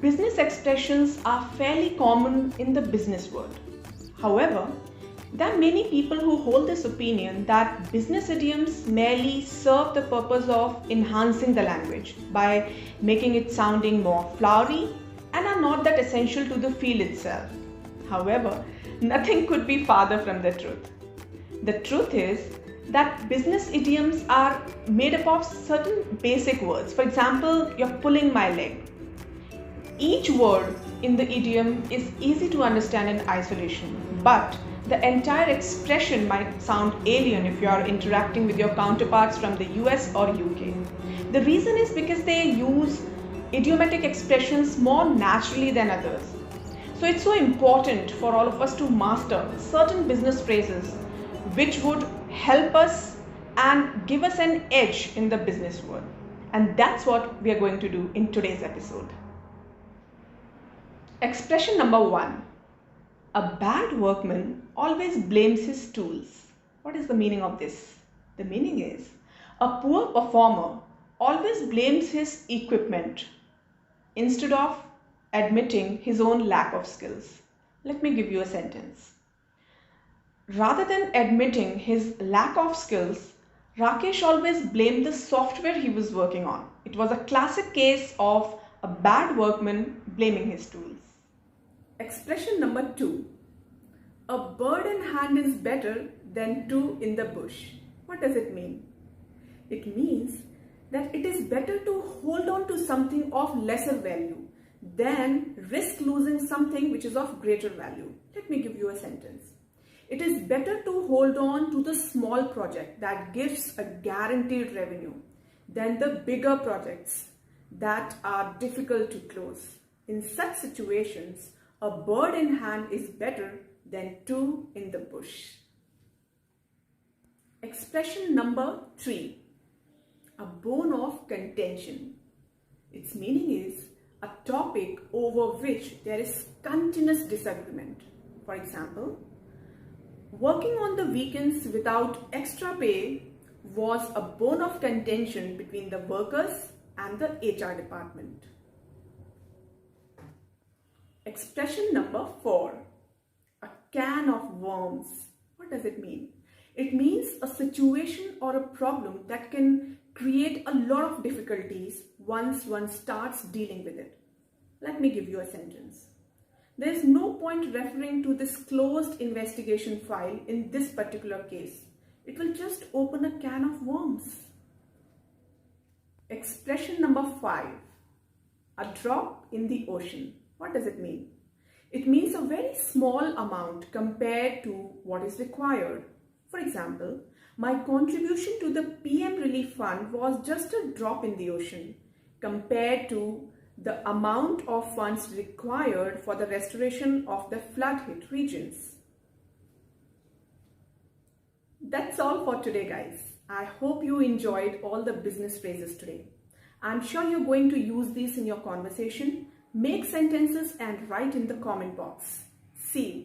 Business expressions are fairly common in the business world. However, there are many people who hold this opinion that business idioms merely serve the purpose of enhancing the language by making it sounding more flowery and are not that essential to the field itself. However, nothing could be farther from the truth. The truth is that business idioms are made up of certain basic words. For example, you're pulling my leg. Each word in the idiom is easy to understand in isolation, but the entire expression might sound alien if you are interacting with your counterparts from the US or UK. The reason is because they use idiomatic expressions more naturally than others. So it's so important for all of us to master certain business phrases which would help us and give us an edge in the business world. And that's what we are going to do in today's episode. Expression number 1. A bad workman always blames his tools. What is the meaning of this? The meaning is a poor performer always blames his equipment instead of admitting his own lack of skills. Let me give you a sentence. Rather than admitting his lack of skills, Rakesh always blamed the software he was working on. It was a classic case of a bad workman blaming his tools. Expression number 2. A bird in hand is better than two in the bush. What does it mean? It means that it is better to hold on to something of lesser value than risk losing something which is of greater value. Let me give you a sentence. It is better to hold on to the small project that gives a guaranteed revenue than the bigger projects that are difficult to close. In such situations, a bird in hand is better than two in the bush. Expression number 3. A bone of contention. Its meaning is a topic over which there is continuous disagreement. For example, working on the weekends without extra pay was a bone of contention between the workers and the HR department. Expression number 4. A can of worms. What does it mean? It means a situation or a problem that can create a lot of difficulties once one starts dealing with it. Let me give you a sentence. There is no point referring to this closed investigation file in this particular case. It will just open a can of worms. Expression number 5. A drop in the ocean. What does it mean? It means a very small amount compared to what is required. For example, my contribution to the PM Relief Fund was just a drop in the ocean compared to the amount of funds required for the restoration of the flood-hit regions. That's all for today, guys. I hope you enjoyed all the business phrases today. I'm sure you're going to use these in your conversation. Make sentences and write in the comment box. See you.